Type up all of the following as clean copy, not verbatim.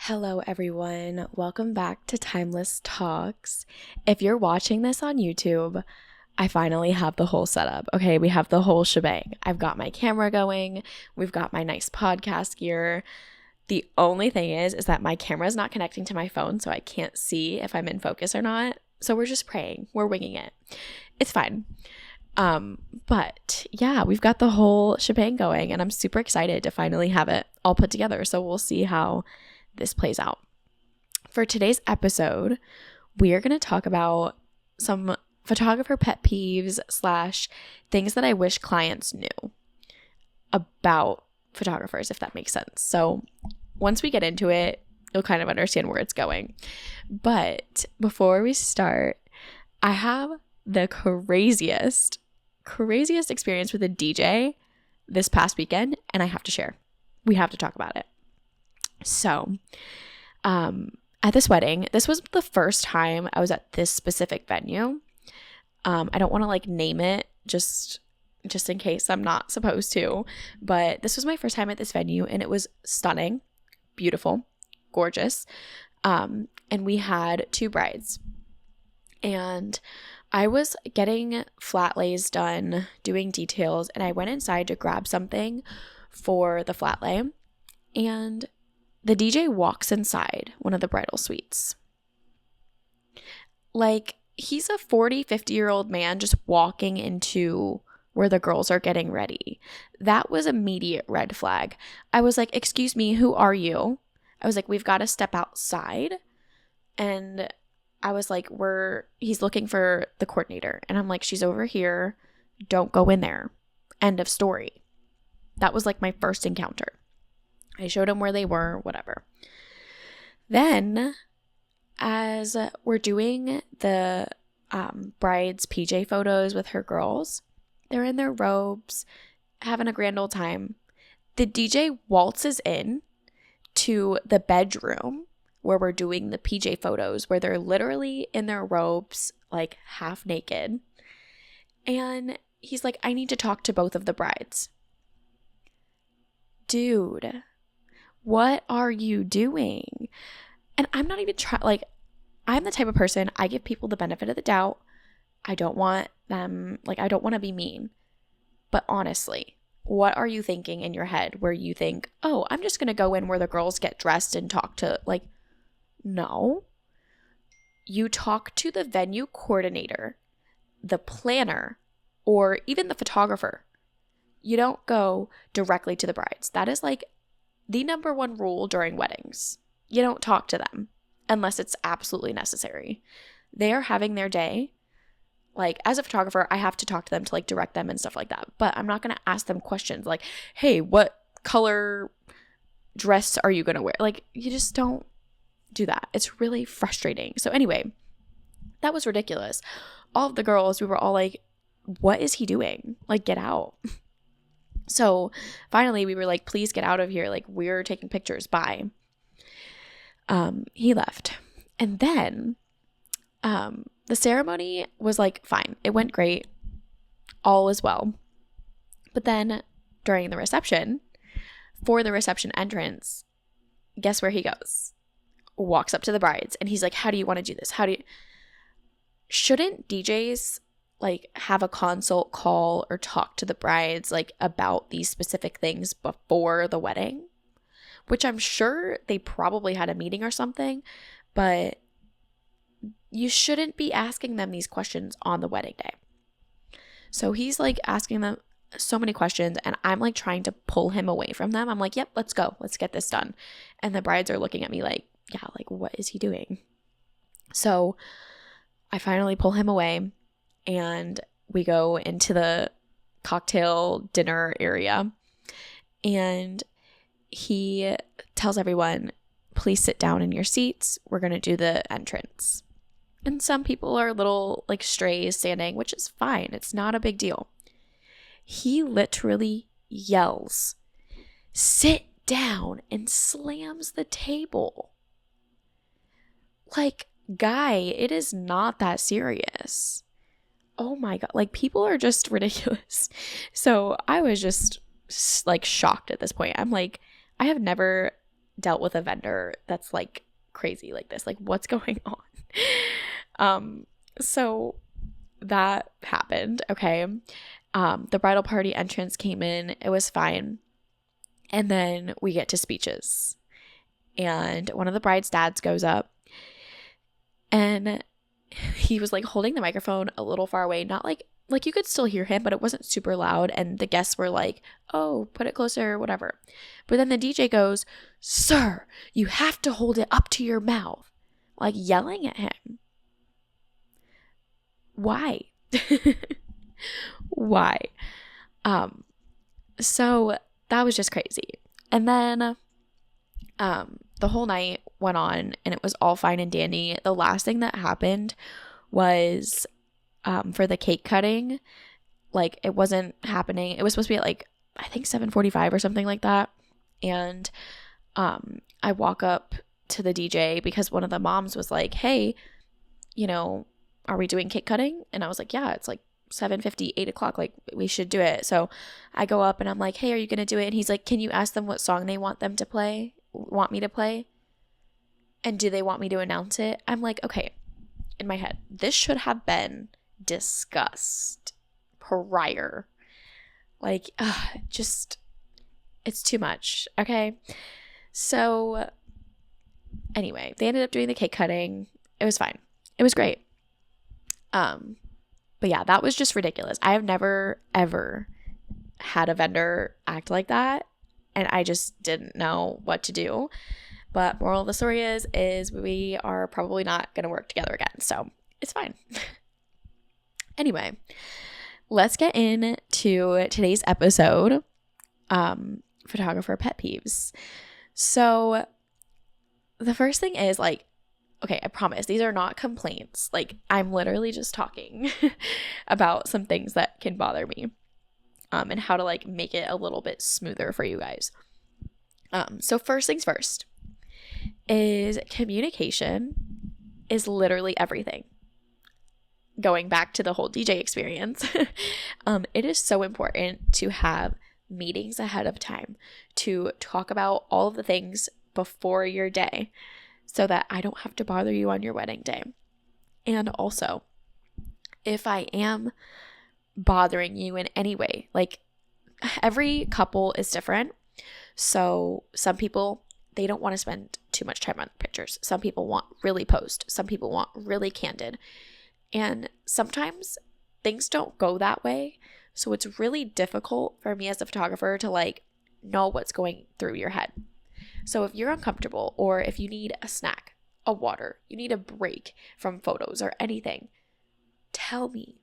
Hello, everyone. Welcome back to Timeless Talks. If you're watching this on YouTube, I finally have the whole setup. Okay, we have the whole shebang. I've got my camera going. We've got my nice podcast gear. The only thing is that my camera is not connecting to my phone, so I can't see if I'm in focus or not. So we're just praying. We're winging it. It's fine. But yeah, we've got the whole shebang going, and I'm super excited to finally have it all put together. So we'll see how this plays out. For today's episode, we are going to talk about some photographer pet peeves / things that I wish clients knew about photographers, if that makes sense. So once we get into it, you'll kind of understand where it's going. But before we start, I have the craziest experience with a DJ this past weekend, and I have to share. We have to talk about it. So, at this wedding, this was the first time I was at this specific venue. I don't want to name it just in case I'm not supposed to, but this was my first time at this venue, and it was stunning, beautiful, gorgeous. And we had 2 brides, and I was getting flat lays done, doing details, and I went inside to grab something for the flat lay, and the DJ walks inside one of the bridal suites. He's a 40, 50-year-old man just walking into where the girls are getting ready. That was immediate red flag. I was like, "Excuse me, who are you?" I was like, "We've got to step outside." And I was like, he's looking for the coordinator. And I'm like, "She's over here. Don't go in there." End of story. That was my first encounter. I showed him where they were, whatever. Then, as we're doing the bride's PJ photos with her girls, they're in their robes, having a grand old time. The DJ waltzes in to the bedroom where we're doing the PJ photos, where they're literally in their robes, half naked. And he's like, "I need to talk to both of the brides." Dude, what are you doing? And I'm not even I'm the type of person, I give people the benefit of the doubt. I don't want them, I don't want to be mean. But honestly, what are you thinking in your head where you think, "Oh, I'm just going to go in where the girls get dressed and talk to," no. You talk to the venue coordinator, the planner, or even the photographer. You don't go directly to the brides. That is the number one rule during weddings. You don't talk to them unless it's absolutely necessary. They are having their day. As a photographer, I have to talk to them to direct them and stuff like that. But I'm not going to ask them questions like, "Hey, what color dress are you going to wear?" You just don't do that. It's really frustrating. So anyway, that was ridiculous. All of the girls, we were all like, "What is he doing? Get out." So finally we were like, "Please get out of here. We're taking pictures. Bye." He left. And then the ceremony was fine. It went great. All is well. But then during the reception, for the reception entrance, guess where he goes? Walks up to the brides, and he's like, "How do you want to do this? Shouldn't DJs have a consult call or talk to the brides about these specific things before the wedding?" Which I'm sure they probably had a meeting or something, but you shouldn't be asking them these questions on the wedding day. So he's asking them so many questions, and I'm trying to pull him away from them. I'm like, "Yep, let's go. Let's get this done." And the brides are looking at me yeah, what is he doing? So I finally pull him away, and we go into the cocktail dinner area, and he tells everyone, "Please sit down in your seats. We're going to do the entrance." And some people are little strays standing, which is fine. It's not a big deal. He literally yells, "Sit down," and slams the table. Guy, it is not that serious. Oh my God. People are just ridiculous. So I was just shocked at this point. I'm I have never dealt with a vendor that's like crazy like this. Like, what's going on? So that happened. Okay. The bridal party entrance came in. It was fine. And then we get to speeches. And one of the bride's dads goes up, and he was like holding the microphone a little far away, not like you could still hear him, but it wasn't super loud. And the guests were like, oh, put it closer, whatever. But then the DJ goes, sir, you have to hold it up to your mouth, like yelling at him. Why? Why? So that was just crazy. And then the whole night went on, and it was all fine and dandy. The last thing that happened was for the cake cutting. Like, it wasn't happening. It was supposed to be at like, I think 7:45 or something like that. And I walk up to the DJ because one of the moms was like, hey, you know, are we doing cake cutting? And I was like, yeah, it's like 7:50, 8 o'clock, like we should do it. So I go up and I'm like, hey, are you gonna do it? And he's like, can you ask them what song they want me to play, and do they want me to announce it? I'm like, okay, in my head, this should have been discussed prior. Like, just, it's too much. Okay. So anyway, they ended up doing the cake cutting. It was fine. It was great. But yeah, that was just ridiculous. I have never, ever had a vendor act like that, and I just didn't know what to do. But moral of the story is we are probably not going to work together again. So it's fine. Anyway, let's get into today's episode, photographer pet peeves. So the first thing is, like, okay, I promise these are not complaints. Like, I'm literally just talking about some things that can bother me, and how to like make it a little bit smoother for you guys. So first things first is communication is literally everything. Going back to the whole DJ experience, it is so important to have meetings ahead of time to talk about all of the things before your day, so that I don't have to bother you on your wedding day. And also, if I am bothering you in any way, like, every couple is different. So some people, they don't want to spend too much time on pictures. Some people want really post. Some people want really candid. And sometimes things don't go that way. So it's really difficult for me as a photographer to like know what's going through your head. So if you're uncomfortable, or if you need a snack, a water, you need a break from photos or anything, tell me.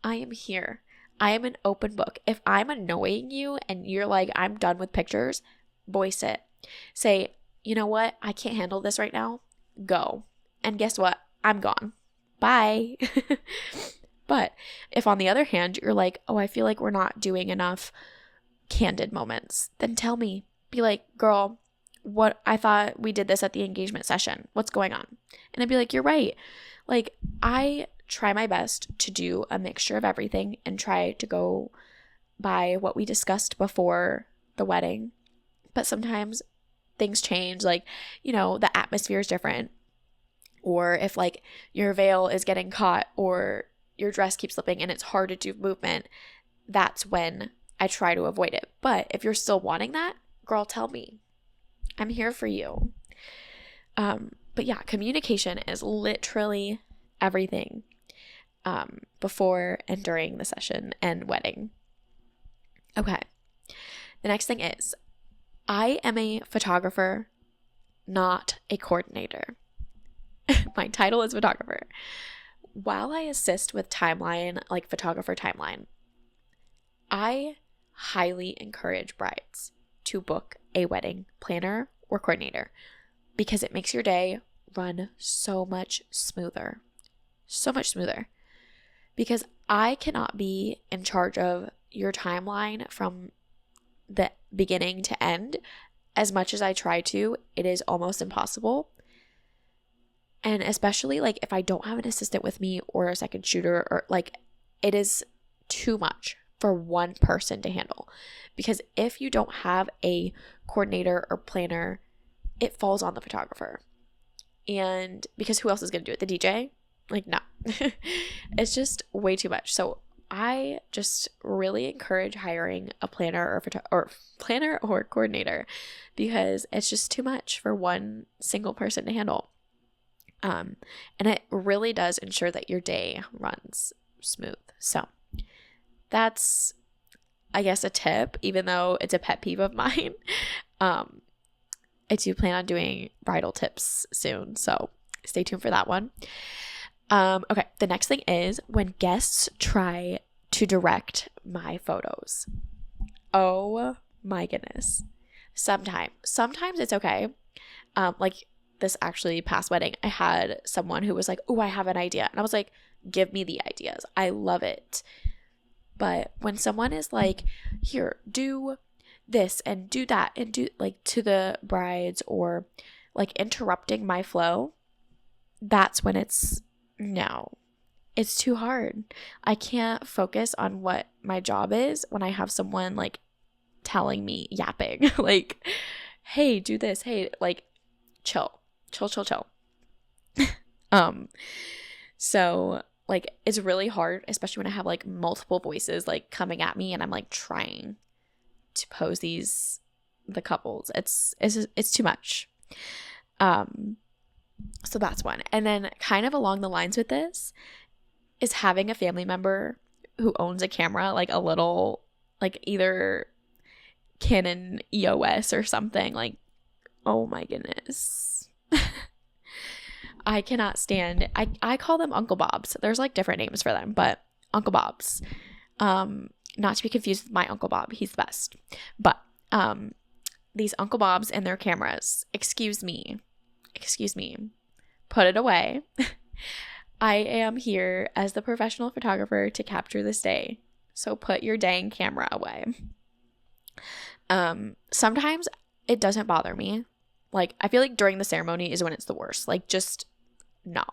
I am here. I am an open book. If I'm annoying you and you're like, I'm done with pictures, voice it. Say, you know what? I can't handle this right now. Go. And guess what? I'm gone. Bye. But if on the other hand, you're like, oh, I feel like we're not doing enough candid moments, then tell me. Be like, girl, what, I thought we did this at the engagement session. What's going on? And I'd be like, you're right. Like, I try my best to do a mixture of everything and try to go by what we discussed before the wedding. But sometimes things change, like, you know, the atmosphere is different. Or if like your veil is getting caught or your dress keeps slipping and it's hard to do movement, that's when I try to avoid it. But if you're still wanting that, girl, tell me. I'm here for you. But yeah, communication is literally everything, before and during the session and wedding. Okay. The next thing is, I am a photographer, not a coordinator. My title is photographer. While I assist with timeline, like photographer timeline, I highly encourage brides to book a wedding planner or coordinator, because it makes your day run so much smoother. So much smoother. Because I cannot be in charge of your timeline from the beginning to end. As much as I try to, it is almost impossible. And especially like if I don't have an assistant with me or a second shooter, or like, it is too much for one person to handle. Because if you don't have a coordinator or planner it falls on the photographer. And because who else is going to do it? The DJ? Like, no. It's just way too much. So I just really encourage hiring a planner or coordinator, because it's just too much for one single person to handle. And it really does ensure that your day runs smooth. So that's, I guess, a tip, even though it's a pet peeve of mine. I do plan on doing bridal tips soon, so stay tuned for that one. Okay, the next thing is when guests try to direct my photos. Oh my goodness. Sometimes it's okay. Like this actually past wedding, I had someone who was like, "Oh, I have an idea." And I was like, "Give me the ideas. I love it." But when someone is like, "Here, do this and do that," and do like to the brides, or like interrupting my flow, that's when it's too hard. I can't focus on what my job is when I have someone like telling me, yapping, like, "Hey, do this. Hey," like, chill. So like it's really hard, especially when I have like multiple voices like coming at me and I'm like trying to pose the couples. It's too much. So that's one. And then kind of along the lines with this is having a family member who owns a camera, like a little, like either Canon EOS or something. Like, oh my goodness. I cannot stand it. I call them Uncle Bobs. There's like different names for them, but Uncle Bobs. Not to be confused with my Uncle Bob. He's the best. But these Uncle Bobs and their cameras. Excuse me. Put it away. I am here as the professional photographer to capture this day. So put your dang camera away. Sometimes it doesn't bother me. Like, I feel like during the ceremony is when it's the worst. Like, just no.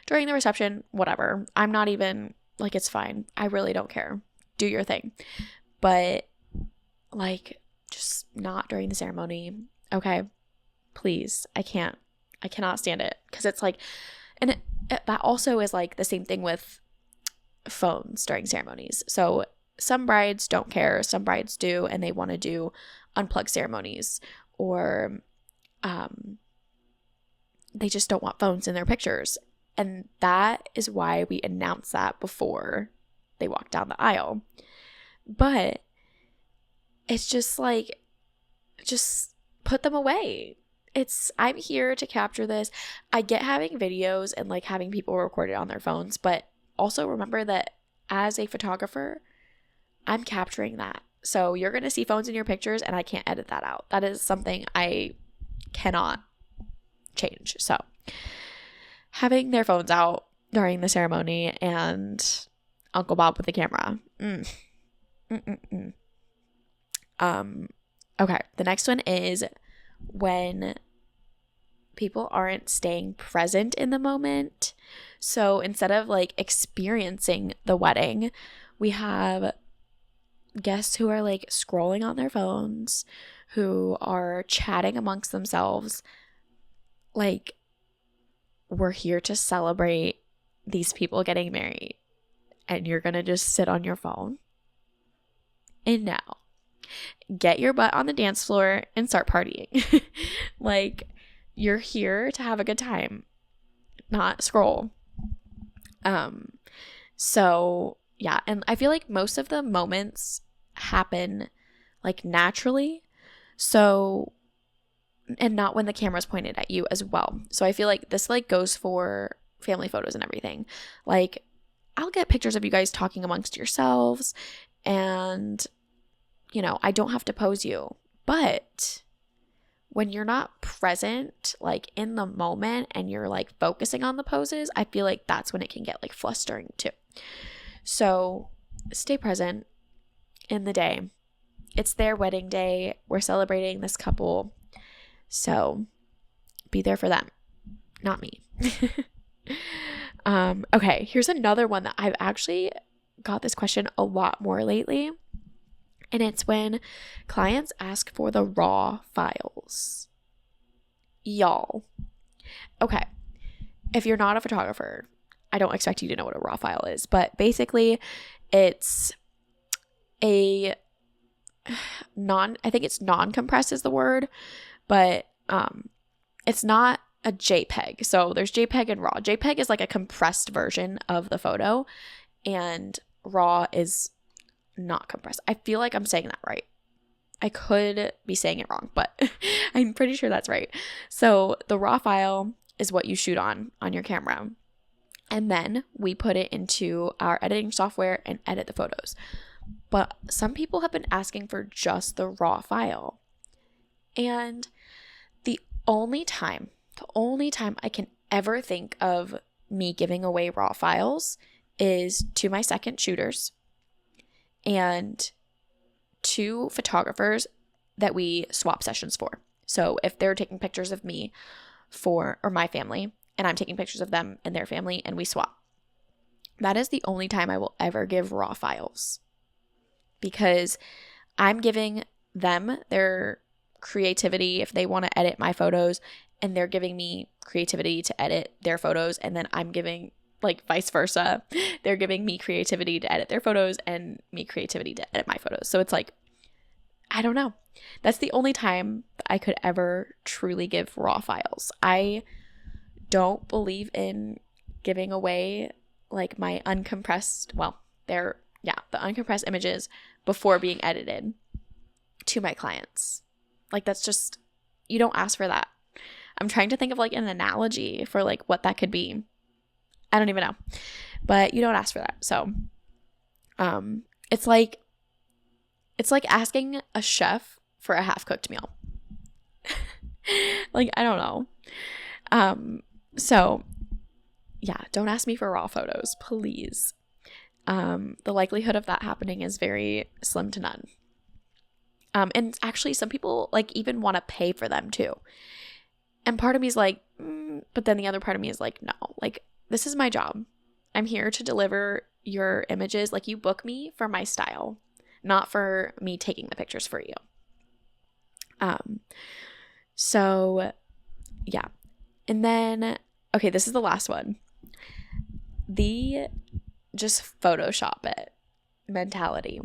During the reception, whatever. I'm not even, like, it's fine. I really don't care. Do your thing. But, like, just not during the ceremony. Okay? Please. I cannot stand it. Because it's like, and that also is, like, the same thing with phones during ceremonies. So, some brides don't care. Some brides do, and they want to do unplugged ceremonies. Or they just don't want phones in their pictures. And that is why we announce that before they walk down the aisle. But it's just like, just put them away. I'm here to capture this. I get having videos and like having people record it on their phones, but also remember that as a photographer, I'm capturing that. So you're going to see phones in your pictures and I can't edit that out. That is something I cannot change. So having their phones out during the ceremony and Uncle Bob with the camera. Okay, the next one is when people aren't staying present in the moment. So instead of like experiencing the wedding, we have guests who are like scrolling on their phones, who are chatting amongst themselves. Like, we're here to celebrate these people getting married, and you're gonna just sit on your phone? And now, get your butt on the dance floor and start partying. Like, you're here to have a good time, not scroll. So yeah, and I feel like most of the moments happen like naturally. So, and not when the camera's pointed at you as well. So I feel like this like goes for family photos and everything. Like, I'll get pictures of you guys talking amongst yourselves, and you know, I don't have to pose you. But when you're not present, like in the moment, and you're like focusing on the poses, I feel like that's when it can get like flustering too. So stay present in the day. It's their wedding day. We're celebrating this couple. So be there for them, not me. Okay, here's another one that I've actually got this question a lot more lately. And it's when clients ask for the raw files. y'all. Okay, if you're not a photographer, I don't expect you to know what a raw file is, but basically it's a I think it's non-compressed is the word, but it's not a JPEG. So there's JPEG and RAW. JPEG is like a compressed version of the photo, and RAW is not compressed. I feel like I'm saying that right. I could be saying it wrong, but I'm pretty sure that's right. So the RAW file is what you shoot on your camera. And then we put it into our editing software and edit the photos. But some people have been asking for just the raw file. And the only time I can ever think of me giving away raw files is to my second shooters and to photographers that we swap sessions for. So if they're taking pictures of me or my family, and I'm taking pictures of them and their family, and we swap. That is the only time I will ever give raw files, because I'm giving them their creativity if they want to edit my photos, and they're giving me creativity to edit their photos, and then I'm giving, like, vice versa. They're giving me creativity to edit their photos and me creativity to edit my photos. So it's like, I don't know. That's the only time I could ever truly give raw files. I don't believe in giving away like my uncompressed, the uncompressed images before being edited to my clients. Like, that's just, you don't ask for that. I'm trying to think of like an analogy for like what that could be. I don't even know, but you don't ask for that. So, it's like asking a chef for a half-cooked meal. Like, I don't know. So yeah, don't ask me for raw photos, please. The likelihood of that happening is very slim to none. And actually some people like even want to pay for them too. And part of me is like, but then the other part of me is like, no, like, this is my job. I'm here to deliver your images. Like, you book me for my style, not for me taking the pictures for you. So yeah. And then, okay, this is the last one. The just Photoshop it mentality.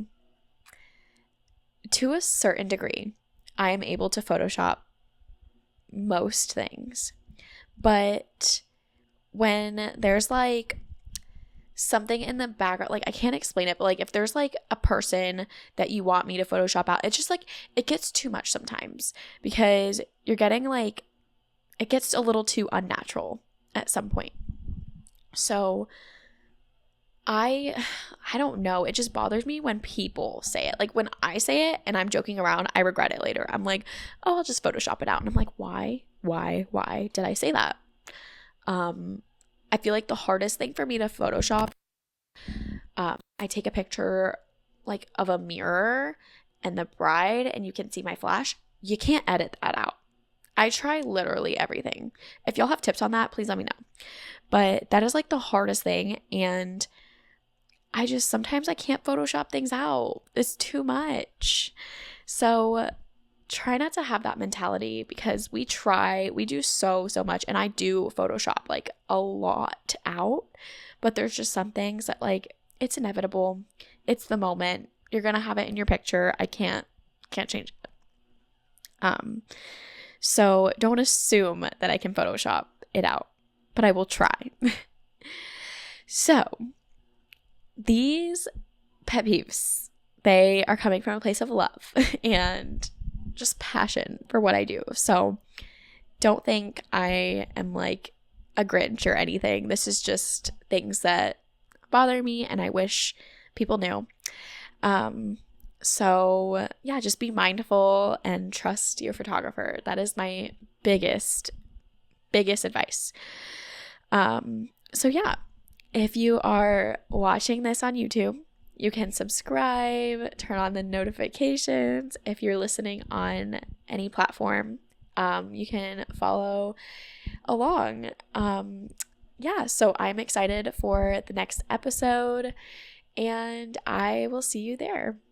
To a certain degree, I am able to Photoshop most things. But when there's like something in the background, like, I can't explain it, but like if there's like a person that you want me to Photoshop out, it's just like, it gets too much sometimes, because you're getting like, it gets a little too unnatural at some point. So I don't know. It just bothers me when people say it. Like, when I say it and I'm joking around, I regret it later. I'm like, oh, I'll just Photoshop it out. And I'm like, why did I say that? I feel like the hardest thing for me to Photoshop, I take a picture like of a mirror and the bride, and you can see my flash. You can't edit that out. I try literally everything. If y'all have tips on that, please let me know. But that is like the hardest thing, and sometimes I can't Photoshop things out. It's too much. So try not to have that mentality, because we do so much, and I do Photoshop like a lot out, but there's just some things that, like, it's inevitable. It's the moment. You're going to have it in your picture. I can't change it. So don't assume that I can Photoshop it out, but I will try. So these pet peeves, they are coming from a place of love and just passion for what I do. So don't think I am like a Grinch or anything. This is just things that bother me and I wish people knew. So yeah, just be mindful and trust your photographer. That is my biggest advice. So yeah, if you are watching this on YouTube, you can subscribe, turn on the notifications. If you're listening on any platform, you can follow along. Yeah, so I'm excited for the next episode, and I will see you there.